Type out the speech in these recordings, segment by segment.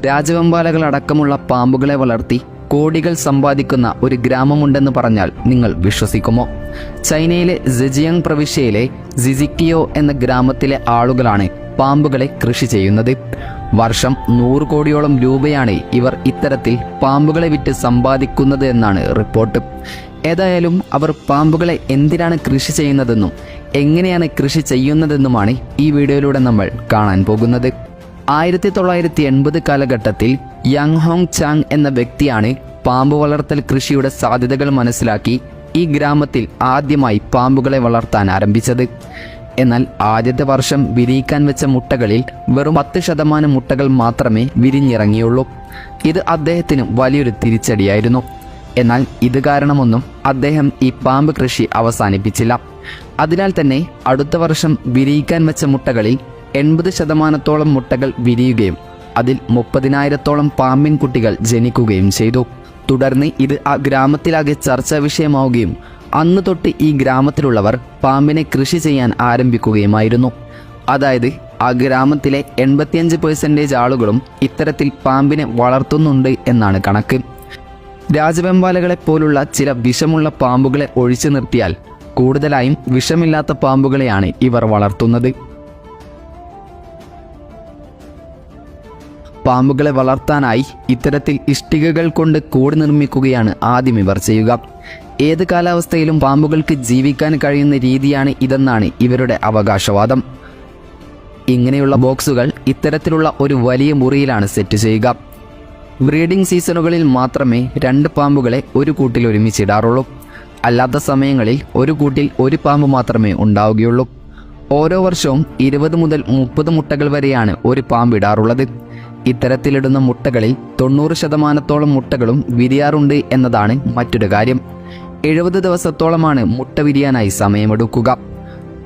രാജവെമ്പാലകളടക്കമുള്ള പാമ്പുകളെ വളർത്തി കോടികൾ സമ്പാദിക്കുന്ന ഒരു ഗ്രാമമുണ്ടെന്ന് പറഞ്ഞാൽ നിങ്ങൾ വിശ്വസിക്കുമോ? ചൈനയിലെ സെജിയാങ് പ്രവിശ്യയിലെ സിസിക്കിയോ എന്ന ഗ്രാമത്തിലെ ആളുകളാണ് പാമ്പുകളെ കൃഷി ചെയ്യുന്നത്. വർഷം 100 കോടിയോളം രൂപയാണ് ഇവർ ഇത്തരത്തിൽ പാമ്പുകളെ വിറ്റ് സമ്പാദിക്കുന്നത് എന്നാണ് റിപ്പോർട്ട്. ഏതായാലും അവർ പാമ്പുകളെ എന്തിനാണ് കൃഷി ചെയ്യുന്നതെന്നും എങ്ങനെയാണ് കൃഷി ചെയ്യുന്നതെന്നുമാണ് ഈ വീഡിയോയിലൂടെ നമ്മൾ കാണാൻ പോകുന്നത്. 1980 കാലഘട്ടത്തിൽ യാങ് ഹോങ് ചാങ് എന്ന വ്യക്തിയാണ് പാമ്പ് വളർത്തൽ കൃഷിയുടെ സാധ്യതകൾ മനസ്സിലാക്കി ഈ ഗ്രാമത്തിൽ ആദ്യമായി പാമ്പുകളെ വളർത്താൻ ആരംഭിച്ചത്. എന്നാൽ ആദ്യത്തെ വർഷം വിരിയിക്കാൻ വെച്ച മുട്ടകളിൽ വെറും 10% മുട്ടകൾ മാത്രമേ വിരിഞ്ഞിറങ്ങിയുള്ളൂ. ഇത് അദ്ദേഹത്തിന് വലിയൊരു തിരിച്ചടിയായിരുന്നു. എന്നാൽ ഇത് കാരണമൊന്നും അദ്ദേഹം ഈ പാമ്പ് കൃഷി അവസാനിപ്പിച്ചില്ല. അതിനാൽ തന്നെ അടുത്ത വർഷം വിരിയിക്കാൻ വെച്ച മുട്ടകളിൽ 80% മുട്ടകൾ വിരിയുകയും അതിൽ 30,000-ഓളം പാമ്പിൻ കുട്ടികൾ ജനിക്കുകയും ചെയ്തു. തുടർന്ന് ഇത് ആ ഗ്രാമത്തിലാകെ ചർച്ചാ വിഷയമാവുകയും അന്ന് തൊട്ട് ഈ ഗ്രാമത്തിലുള്ളവർ പാമ്പിനെ കൃഷി ചെയ്യാൻ ആരംഭിക്കുകയുമായിരുന്നു. അതായത് ആ ഗ്രാമത്തിലെ 85% ആളുകളും ഇത്തരത്തിൽ പാമ്പിനെ വളർത്തുന്നുണ്ട് എന്നാണ് കണക്ക്. രാജവെമ്പാലകളെപ്പോലുള്ള ചില വിഷമുള്ള പാമ്പുകളെ ഒഴിച്ചു നിർത്തിയാൽ കൂടുതലായും വിഷമില്ലാത്ത പാമ്പുകളെയാണ് ഇവർ വളർത്തുന്നത്. പാമ്പുകളെ വളർത്താനായി ഇത്തരത്തിൽ ഇഷ്ടികകൾ കൊണ്ട് കൂട് നിർമ്മിക്കുകയാണ് ആദ്യം ഇവർ ചെയ്യുക. ഏത് കാലാവസ്ഥയിലും പാമ്പുകൾക്ക് ജീവിക്കാൻ കഴിയുന്ന രീതിയാണ് ഇതെന്നാണ് ഇവരുടെ അവകാശവാദം. ഇങ്ങനെയുള്ള ബോക്സുകൾ ഇത്തരത്തിലുള്ള ഒരു വലിയ മുറിയിലാണ് സെറ്റ് ചെയ്യുക. ബ്രീഡിംഗ് സീസണുകളിൽ മാത്രമേ 2 പാമ്പുകളെ ഒരു കൂട്ടിൽ ഒരുമിച്ചിടാറുള്ളൂ. അല്ലാത്ത സമയങ്ങളിൽ ഒരു കൂട്ടിൽ ഒരു പാമ്പ് മാത്രമേ ഉണ്ടാവുകയുള്ളൂ. ഓരോ വർഷവും 20 മുതൽ 30 മുട്ടകൾ വരെയാണ് ഒരു പാമ്പ് ഇടാറുള്ളത്. ഇത്തരത്തിലിടുന്ന മുട്ടകളിൽ 90%-ഓളം മുട്ടകളും വിരിയാറുണ്ട് എന്നതാണ് മറ്റൊരു കാര്യം. 70 ദിവസത്തോളമാണ് മുട്ട വിരിയാനായി സമയമെടുക്കുക.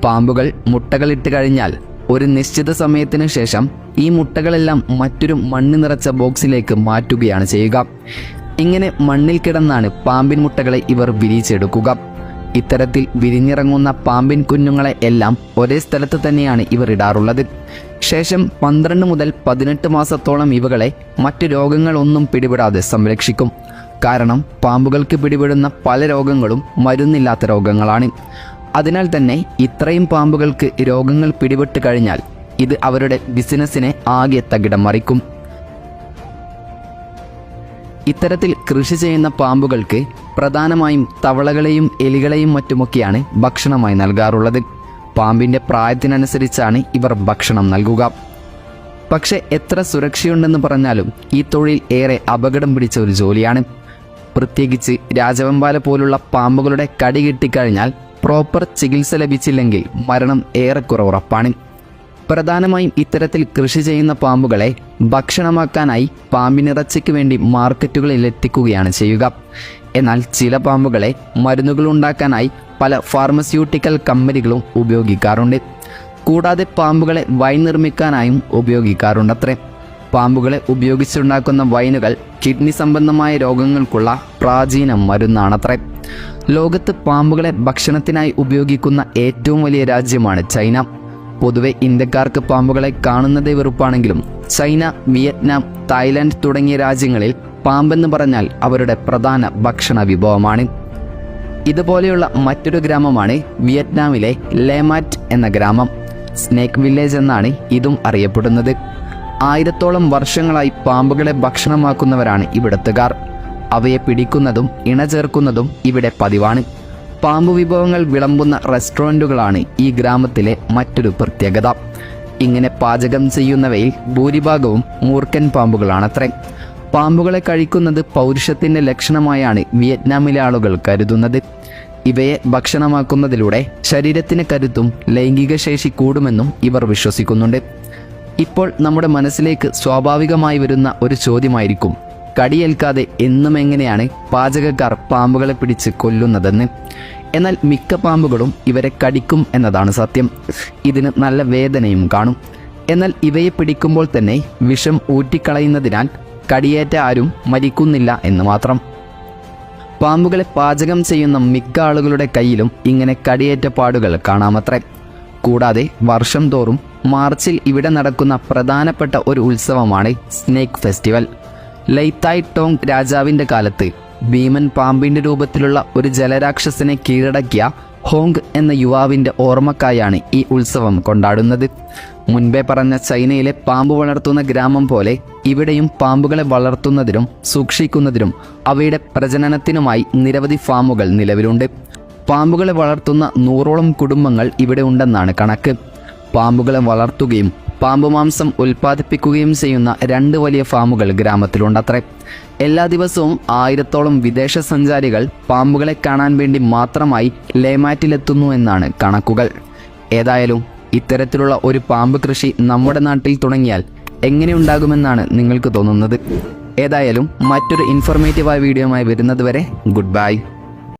പാമ്പുകൾ മുട്ടകളിട്ട് കഴിഞ്ഞാൽ ഒരു നിശ്ചിത സമയത്തിന് ശേഷം ഈ മുട്ടകളെല്ലാം മറ്റൊരു മണ്ണ് നിറച്ച ബോക്സിലേക്ക് മാറ്റുകയാണ് ചെയ്യുക. ഇങ്ങനെ മണ്ണിൽ കിടന്നാണ് പാമ്പിൻ മുട്ടകളെ ഇവർ വിരിയിച്ചെടുക്കുക. ഇത്തരത്തിൽ വിരിഞ്ഞിറങ്ങുന്ന പാമ്പിൻ കുഞ്ഞുങ്ങളെ എല്ലാം ഒരേ സ്ഥലത്ത് തന്നെയാണ് ഇവർ ഇടാറുള്ളത്. ശേഷം 12 മുതൽ 18 മാസത്തോളം ഇവകളെ മറ്റു രോഗങ്ങളൊന്നും പിടിപെടാതെ സംരക്ഷിക്കും. കാരണം പാമ്പുകൾക്ക് പിടിപെടുന്ന പല രോഗങ്ങളും മരുന്നില്ലാത്ത രോഗങ്ങളാണ്. അതിനാൽ തന്നെ ഇത്രയും പാമ്പുകൾക്ക് രോഗങ്ങൾ പിടിപെട്ട് കഴിഞ്ഞാൽ ഇത് അവരുടെ ബിസിനസ്സിനെ ആകെ തകിടം മറിക്കും. ഇത്തരത്തിൽ കൃഷി ചെയ്യുന്ന പാമ്പുകൾക്ക് പ്രധാനമായും തവളകളെയും എലികളെയും മറ്റുമൊക്കെയാണ് ഭക്ഷണമായി നൽകാറുള്ളത്. പാമ്പിൻ്റെ പ്രായത്തിനനുസരിച്ചാണ് ഇവർ ഭക്ഷണം നൽകുക. പക്ഷെ എത്ര സുരക്ഷയുണ്ടെന്ന് പറഞ്ഞാലും ഈ തൊഴിൽ ഏറെ അപകടം പിടിച്ച ഒരു ജോലിയാണ്. പ്രത്യേകിച്ച് രാജവെമ്പാല പോലുള്ള പാമ്പുകളുടെ കടി കിട്ടിക്കഴിഞ്ഞാൽ പ്രോപ്പർ ചികിത്സ ലഭിച്ചില്ലെങ്കിൽ മരണം ഏറെക്കുറെ ഉറപ്പാണ്. പ്രധാനമായും ഇത്തരത്തിൽ കൃഷി ചെയ്യുന്ന പാമ്പുകളെ ഭക്ഷണമാക്കാനായി പാമ്പിനിറച്ചിക്ക് വേണ്ടി മാർക്കറ്റുകളിൽ എത്തിക്കുകയാണ് ചെയ്യുക. എന്നാൽ ചില പാമ്പുകളെ മരുന്നുകൾ ഉണ്ടാക്കാനായി പല ഫാർമസ്യൂട്ടിക്കൽ കമ്പനികളും ഉപയോഗിക്കാറുണ്ട്. കൂടാതെ പാമ്പുകളെ വൈൻ നിർമ്മിക്കാനായും ഉപയോഗിക്കാറുണ്ടത്രേ. പാമ്പുകളെ ഉപയോഗിച്ചുണ്ടാക്കുന്ന വൈനുകൾ കിഡ്നി സംബന്ധമായ രോഗങ്ങൾക്കുള്ള പ്രാചീന മരുന്നാണത്രേ. ലോകത്ത് പാമ്പുകളെ ഭക്ഷണത്തിനായി ഉപയോഗിക്കുന്ന ഏറ്റവും വലിയ രാജ്യമാണ് ചൈന. പൊതുവെ ഇന്ത്യക്കാർക്ക് പാമ്പുകളെ കാണുന്നതേ വെറുപ്പാണെങ്കിലും ചൈന, വിയറ്റ്നാം, തായ്ലാൻഡ് തുടങ്ങിയ രാജ്യങ്ങളിൽ പാമ്പെന്ന് പറഞ്ഞാൽ അവരുടെ പ്രധാന ഭക്ഷണ വിഭവമാണ്. ഇതുപോലെയുള്ള മറ്റൊരു ഗ്രാമമാണ് വിയറ്റ്നാമിലെ ലേമാറ്റ് എന്ന ഗ്രാമം. സ്നേക്ക് വില്ലേജ് എന്നാണ് ഇതും അറിയപ്പെടുന്നത്. 1000-ഓളം വർഷങ്ങളായി പാമ്പുകളെ ഭക്ഷണമാക്കുന്നവരാണ് ഇവിടത്തുകാർ. അവയെ പിടിക്കുന്നതും ഇണചേർക്കുന്നതും ഇവിടെ പതിവാണ്. പാമ്പ് വിഭവങ്ങൾ വിളമ്പുന്ന റെസ്റ്റോറൻറ്റുകളാണ് ഈ ഗ്രാമത്തിലെ മറ്റൊരു പ്രത്യേകത. ഇങ്ങനെ പാചകം ചെയ്യുന്നവയിൽ ഭൂരിഭാഗവും മൂർഖൻ പാമ്പുകളാണത്രേ. പാമ്പുകളെ കഴിക്കുന്നത് പൗരുഷത്തിൻ്റെ ലക്ഷണമായാണ് വിയറ്റ്നാമിലെ ആളുകൾ കരുതുന്നത്. ഇവയെ ഭക്ഷണമാക്കുന്നതിലൂടെ ശരീരത്തിന് കരുത്തും ലൈംഗിക ശേഷി കൂടുമെന്നും ഇവർ വിശ്വസിക്കുന്നുണ്ട്. ഇപ്പോൾ നമ്മുടെ മനസ്സിലേക്ക് സ്വാഭാവികമായി വരുന്ന ഒരു ചോദ്യമായിരിക്കും, കടിയേൽക്കാതെ എന്നും എങ്ങനെയാണ് പാചകക്കാർ പാമ്പുകളെ പിടിച്ച് കൊല്ലുന്നതെന്ന്. എന്നാൽ മിക്ക പാമ്പുകളും ഇവരെ കടിക്കും എന്നതാണ് സത്യം. ഇതിന് നല്ല വേദനയും കാണും. എന്നാൽ ഇവയെ പിടിക്കുമ്പോൾ തന്നെ വിഷം ഊറ്റിക്കളയുന്നതിനാൽ കടിയേറ്റ ആരും മരിക്കുന്നില്ല എന്ന് മാത്രം. പാമ്പുകളെ പാചകം ചെയ്യുന്ന മിക്ക ആളുകളുടെ കയ്യിലും ഇങ്ങനെ കടിയേറ്റ പാടുകൾ കാണാമത്രേ. കൂടാതെ വർഷം തോറും മാർച്ചിൽ ഇവിടെ നടക്കുന്ന പ്രധാനപ്പെട്ട ഒരു ഉത്സവമാണ് സ്നേക്ക് ഫെസ്റ്റിവൽ. ലൈത്തായ് ടോങ് രാജാവിൻ്റെ കാലത്ത് ഭീമൻ പാമ്പിൻ്റെ രൂപത്തിലുള്ള ഒരു ജലരാക്ഷസനെ കീഴടക്കിയ ഹോങ് എന്ന യുവാവിൻ്റെ ഓർമ്മക്കായാണ് ഈ ഉത്സവം കൊണ്ടാടുന്നത്. മുൻപേ പറഞ്ഞ ചൈനയിലെ പാമ്പ് വളർത്തുന്ന ഗ്രാമം പോലെ ഇവിടെയും പാമ്പുകളെ വളർത്തുന്നതിനും സൂക്ഷിക്കുന്നതിനും അവയുടെ പ്രജനനത്തിനുമായി നിരവധി ഫാമുകൾ നിലവിലുണ്ട്. പാമ്പുകളെ വളർത്തുന്ന 100ഓളം കുടുംബങ്ങൾ ഇവിടെ ഉണ്ടെന്നാണ് കണക്ക്. പാമ്പുകളെ വളർത്തുകയും പാമ്പുമാംസം ഉൽപ്പാദിപ്പിക്കുകയും ചെയ്യുന്ന 2 വലിയ ഫാമുകൾ ഗ്രാമത്തിലുണ്ടത്രേ. എല്ലാ ദിവസവും 1000ഓളം വിദേശ സഞ്ചാരികൾ പാമ്പുകളെ കാണാൻ വേണ്ടി മാത്രമായി ലേമാറ്റിലെത്തുന്നു എന്നാണ് കണക്കുകൾ. ഏതായാലും ഇത്തരത്തിലുള്ള ഒരു പാമ്പ് കൃഷി നമ്മുടെ നാട്ടിൽ തുടങ്ങിയാൽ എങ്ങനെയുണ്ടാകുമെന്നാണ് നിങ്ങൾക്ക് തോന്നുന്നത്? ഏതായാലും മറ്റൊരു ഇൻഫോർമേറ്റീവായ വീഡിയോയുമായി വരുന്നത് വരെ ഗുഡ് ബൈ.